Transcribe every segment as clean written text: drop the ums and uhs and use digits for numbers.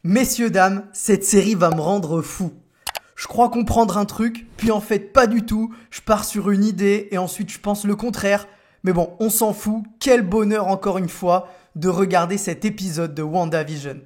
Messieurs, dames, cette série va me rendre fou. Je crois comprendre un truc, puis en fait pas du tout. Je pars sur une idée et ensuite je pense le contraire. Mais bon, on s'en fout. Quel bonheur encore une fois de regarder cet épisode de WandaVision.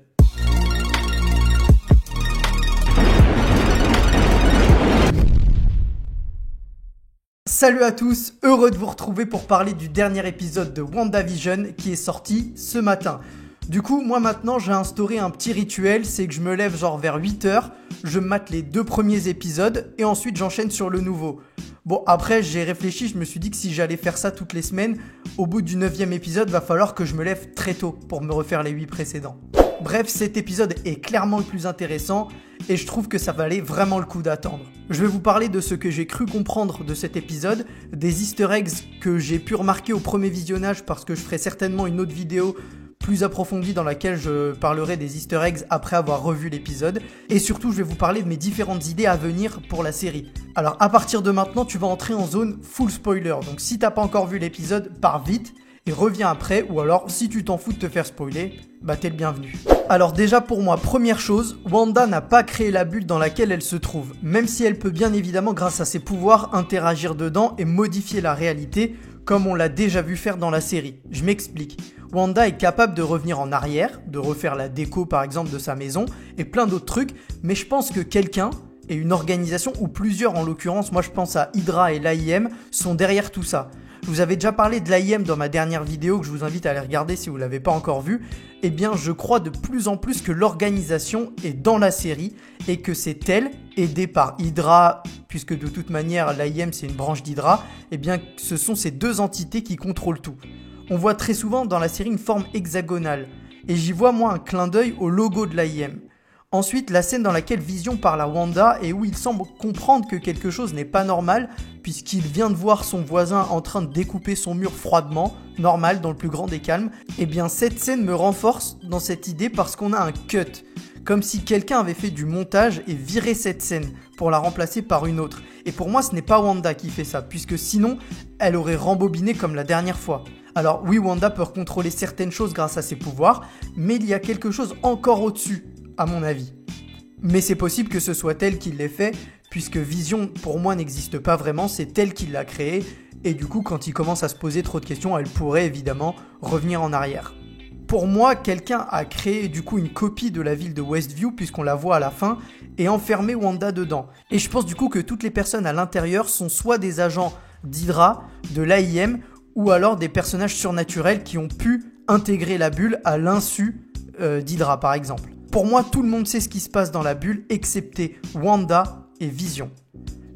Salut à tous, heureux de vous retrouver pour parler du dernier épisode de WandaVision qui est sorti ce matin. Du coup, moi maintenant j'ai instauré un petit rituel, c'est que je me lève genre vers 8h, je mate les 2 premiers épisodes et ensuite j'enchaîne sur le nouveau. Bon, après j'ai réfléchi, je me suis dit que si j'allais faire ça toutes les semaines, au bout du 9e épisode, va falloir que je me lève très tôt pour me refaire les 8 précédents. Bref, cet épisode est clairement le plus intéressant et je trouve que ça valait vraiment le coup d'attendre. Je vais vous parler de ce que j'ai cru comprendre de cet épisode, des easter eggs que j'ai pu remarquer au premier visionnage parce que je ferai certainement une autre vidéo plus approfondie dans laquelle je parlerai des easter eggs après avoir revu l'épisode. Et surtout, je vais vous parler de mes différentes idées à venir pour la série. Alors, à partir de maintenant, tu vas entrer en zone full spoiler. Donc, si t'as pas encore vu l'épisode, pars vite et reviens après. Ou alors, si tu t'en fous de te faire spoiler, bah t'es le bienvenu. Alors déjà pour moi, première chose, Wanda n'a pas créé la bulle dans laquelle elle se trouve. Même si elle peut bien évidemment, grâce à ses pouvoirs, interagir dedans et modifier la réalité, comme on l'a déjà vu faire dans la série. Je m'explique. Wanda est capable de revenir en arrière, de refaire la déco par exemple de sa maison et plein d'autres trucs, mais je pense que quelqu'un et une organisation, ou plusieurs en l'occurrence, moi je pense à Hydra et l'AIM, sont derrière tout ça. Je vous avais déjà parlé de l'AIM dans ma dernière vidéo que je vous invite à aller regarder si vous ne l'avez pas encore vue. Eh bien, je crois de plus en plus que l'organisation est dans la série et que c'est elle, aidée par Hydra, puisque de toute manière l'AIM c'est une branche d'Hydra, eh bien ce sont ces deux entités qui contrôlent tout. On voit très souvent dans la série une forme hexagonale et j'y vois moi un clin d'œil au logo de l'AIM. Ensuite, la scène dans laquelle Vision parle à Wanda et où il semble comprendre que quelque chose n'est pas normal puisqu'il vient de voir son voisin en train de découper son mur froidement, normal dans le plus grand des calmes, eh bien cette scène me renforce dans cette idée parce qu'on a un cut, comme si quelqu'un avait fait du montage et viré cette scène pour la remplacer par une autre. Et pour moi, ce n'est pas Wanda qui fait ça, puisque sinon, elle aurait rembobiné comme la dernière fois. Alors oui, Wanda peut contrôler certaines choses grâce à ses pouvoirs, mais il y a quelque chose encore au-dessus, à mon avis. Mais c'est possible que ce soit elle qui l'ait fait, puisque Vision, pour moi, n'existe pas vraiment, c'est elle qui l'a créé, et du coup, quand il commence à se poser trop de questions, elle pourrait évidemment revenir en arrière. Pour moi, quelqu'un a créé du coup une copie de la ville de Westview, puisqu'on la voit à la fin, et enfermé Wanda dedans. Et je pense du coup que toutes les personnes à l'intérieur sont soit des agents d'Hydra, de l'AIM, ou alors des personnages surnaturels qui ont pu intégrer la bulle à l'insu d'Hydra par exemple. Pour moi, tout le monde sait ce qui se passe dans la bulle, excepté Wanda et Vision.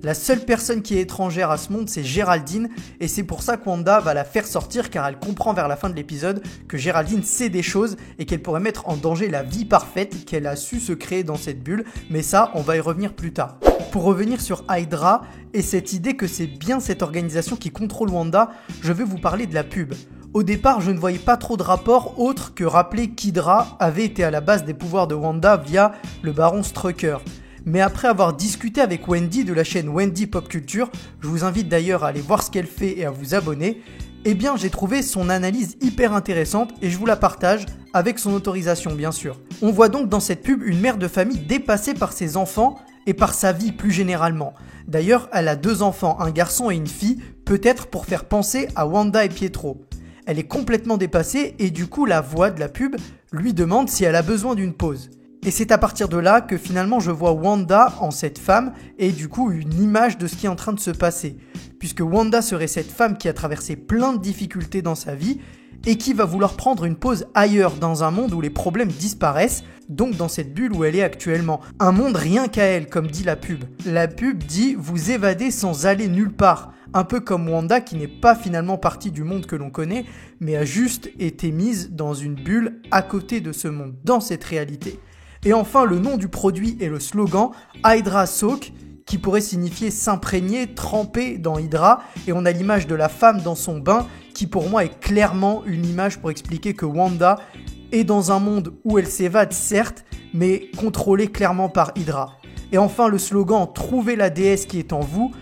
La seule personne qui est étrangère à ce monde, c'est Géraldine, et c'est pour ça que Wanda va la faire sortir, car elle comprend vers la fin de l'épisode que Géraldine sait des choses et qu'elle pourrait mettre en danger la vie parfaite qu'elle a su se créer dans cette bulle, mais ça, on va y revenir plus tard. Pour revenir sur Hydra et cette idée que c'est bien cette organisation qui contrôle Wanda, je vais vous parler de la pub. Au départ, je ne voyais pas trop de rapport autre que rappeler qu'Hydra avait été à la base des pouvoirs de Wanda via le baron Strucker. Mais après avoir discuté avec Wendy de la chaîne Wendy Pop Culture, je vous invite d'ailleurs à aller voir ce qu'elle fait et à vous abonner, eh bien j'ai trouvé son analyse hyper intéressante et je vous la partage avec son autorisation bien sûr. On voit donc dans cette pub une mère de famille dépassée par ses enfants et par sa vie plus généralement. D'ailleurs, elle a 2 enfants, un garçon et une fille, peut-être pour faire penser à Wanda et Pietro. Elle est complètement dépassée et du coup la voix de la pub lui demande si elle a besoin d'une pause. Et c'est à partir de là que finalement je vois Wanda en cette femme et du coup une image de ce qui est en train de se passer. Puisque Wanda serait cette femme qui a traversé plein de difficultés dans sa vie et qui va vouloir prendre une pause ailleurs dans un monde où les problèmes disparaissent, donc dans cette bulle où elle est actuellement. Un monde rien qu'à elle, comme dit la pub. La pub dit « vous évadez sans aller nulle part ». Un peu comme Wanda qui n'est pas finalement partie du monde que l'on connaît, mais a juste été mise dans une bulle à côté de ce monde, dans cette réalité. Et enfin, le nom du produit et le slogan Hydra Soak, qui pourrait signifier s'imprégner, tremper dans Hydra, et on a l'image de la femme dans son bain, qui pour moi est clairement une image pour expliquer que Wanda est dans un monde où elle s'évade certes, mais contrôlée clairement par Hydra. Et enfin, le slogan Trouvez la déesse qui est en vous.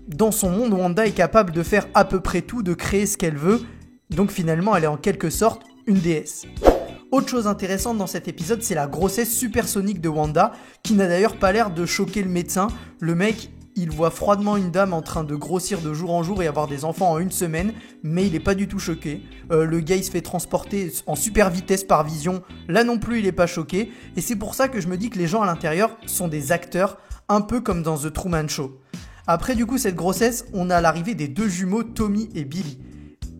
Dans son monde, Wanda est capable de faire à peu près tout, de créer ce qu'elle veut, donc finalement elle est en quelque sorte une déesse. Autre chose intéressante dans cet épisode, c'est la grossesse supersonique de Wanda, qui n'a d'ailleurs pas l'air de choquer le médecin. Le mec, il voit froidement une dame en train de grossir de jour en jour et avoir des enfants en 1 semaine, mais il est pas du tout choqué. Le gars, il se fait transporter en super vitesse par Vision, là non plus il est pas choqué, et c'est pour ça que je me dis que les gens à l'intérieur sont des acteurs, un peu comme dans The Truman Show. Après du coup cette grossesse, on a l'arrivée des 2 jumeaux Tommy et Billy.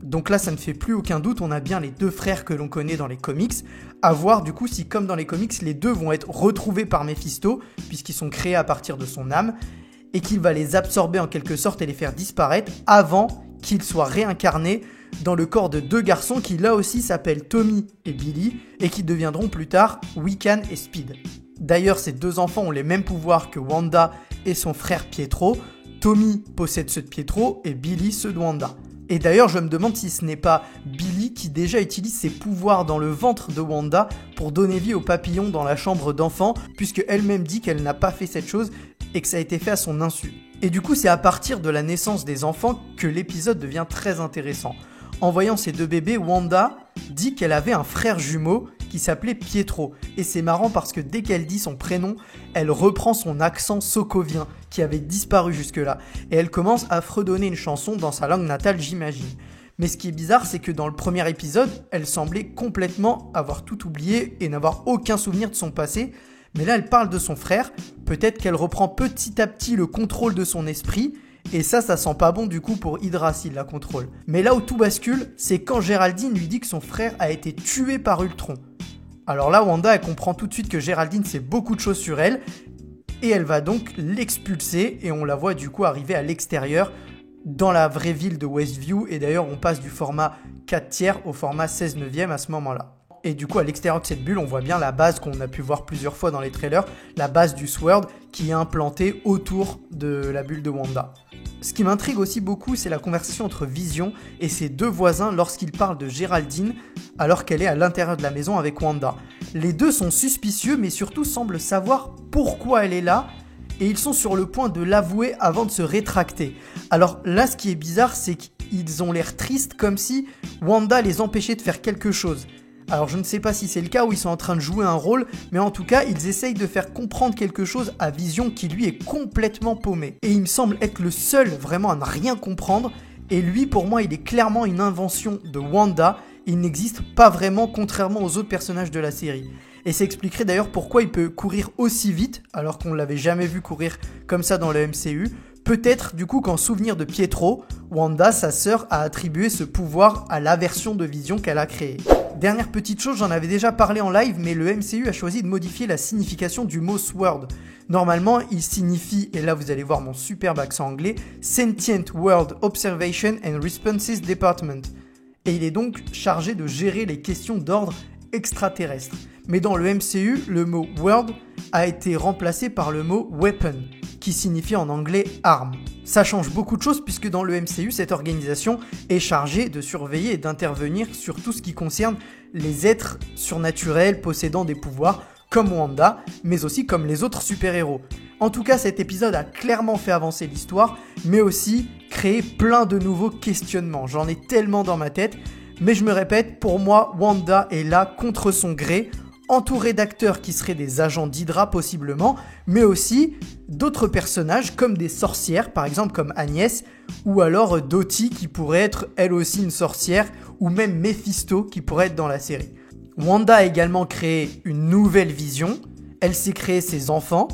Donc là ça ne fait plus aucun doute, on a bien les 2 frères que l'on connaît dans les comics. À voir du coup si comme dans les comics, les 2 vont être retrouvés par Mephisto, puisqu'ils sont créés à partir de son âme, et qu'il va les absorber en quelque sorte et les faire disparaître avant qu'ils soient réincarnés dans le corps de 2 garçons qui là aussi s'appellent Tommy et Billy et qui deviendront plus tard Wiccan et Speed. D'ailleurs, ces 2 enfants ont les mêmes pouvoirs que Wanda et son frère Pietro. Tommy possède ceux de Pietro et Billy ceux de Wanda. Et d'ailleurs, je me demande si ce n'est pas Billy qui déjà utilise ses pouvoirs dans le ventre de Wanda pour donner vie aux papillons dans la chambre d'enfant, puisque elle-même dit qu'elle n'a pas fait cette chose et que ça a été fait à son insu. Et du coup, c'est à partir de la naissance des enfants que l'épisode devient très intéressant. En voyant ces 2 bébés, Wanda dit qu'elle avait un frère jumeau qui s'appelait Pietro. Et c'est marrant parce que dès qu'elle dit son prénom, elle reprend son accent sokovien qui avait disparu jusque-là. Et elle commence à fredonner une chanson dans sa langue natale, j'imagine. Mais ce qui est bizarre, c'est que dans le premier épisode, elle semblait complètement avoir tout oublié et n'avoir aucun souvenir de son passé. Mais là, elle parle de son frère. Peut-être qu'elle reprend petit à petit le contrôle de son esprit. Et ça sent pas bon du coup pour Hydra s'il la contrôle. Mais là où tout bascule, c'est quand Géraldine lui dit que son frère a été tué par Ultron. Alors là, Wanda, elle comprend tout de suite que Géraldine sait beaucoup de choses sur elle. Et elle va donc l'expulser. Et on la voit du coup arriver à l'extérieur, dans la vraie ville de Westview. Et d'ailleurs, on passe du format 4/3 au format 16/9 à ce moment-là. Et du coup, à l'extérieur de cette bulle, on voit bien la base qu'on a pu voir plusieurs fois dans les trailers, la base du Sword qui est implantée autour de la bulle de Wanda. Ce qui m'intrigue aussi beaucoup, c'est la conversation entre Vision et ses 2 voisins lorsqu'ils parlent de Géraldine alors qu'elle est à l'intérieur de la maison avec Wanda. Les 2 sont suspicieux mais surtout semblent savoir pourquoi elle est là et ils sont sur le point de l'avouer avant de se rétracter. Alors là, ce qui est bizarre, c'est qu'ils ont l'air tristes comme si Wanda les empêchait de faire quelque chose. Alors je ne sais pas si c'est le cas ou ils sont en train de jouer un rôle, mais en tout cas ils essayent de faire comprendre quelque chose à Vision qui lui est complètement paumé. Et il me semble être le seul vraiment à ne rien comprendre, et lui pour moi il est clairement une invention de Wanda, il n'existe pas vraiment contrairement aux autres personnages de la série. Et ça expliquerait d'ailleurs pourquoi il peut courir aussi vite, alors qu'on ne l'avait jamais vu courir comme ça dans le MCU. Peut-être du coup qu'en souvenir de Pietro, Wanda, sa sœur, a attribué ce pouvoir à la version de Vision qu'elle a créée. Dernière petite chose, j'en avais déjà parlé en live, mais le MCU a choisi de modifier la signification du mot Sword. Normalement, il signifie, et là vous allez voir mon superbe accent anglais, Sentient World Observation and Responses Department. Et il est donc chargé de gérer les questions d'ordre extraterrestre. Mais dans le MCU, le mot World a été remplacé par le mot Weapon, qui signifie en anglais arme. Ça change beaucoup de choses puisque dans le MCU, cette organisation est chargée de surveiller et d'intervenir sur tout ce qui concerne les êtres surnaturels possédant des pouvoirs comme Wanda, mais aussi comme les autres super-héros. En tout cas, cet épisode a clairement fait avancer l'histoire, mais aussi créé plein de nouveaux questionnements. J'en ai tellement dans ma tête, mais je me répète, pour moi, Wanda est là contre son gré, entouré d'acteurs qui seraient des agents d'Hydra possiblement, mais aussi d'autres personnages comme des sorcières, par exemple comme Agnès, ou alors Dottie qui pourrait être elle aussi une sorcière, ou même Mephisto qui pourrait être dans la série. Wanda a également créé une nouvelle vision, elle s'est créé ses enfants,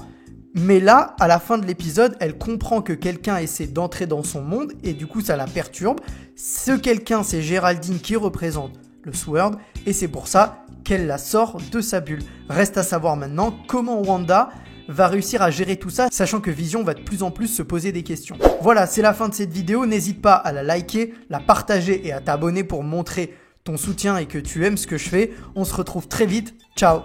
mais là, à la fin de l'épisode, elle comprend que quelqu'un essaie d'entrer dans son monde et du coup ça la perturbe. Ce quelqu'un, c'est Géraldine qui représente le Sword et c'est pour ça qu'elle la sort de sa bulle. Reste à savoir maintenant comment Wanda va réussir à gérer tout ça, sachant que Vision va de plus en plus se poser des questions. Voilà, c'est la fin de cette vidéo. N'hésite pas à la liker, la partager et à t'abonner pour montrer ton soutien et que tu aimes ce que je fais. On se retrouve très vite. Ciao!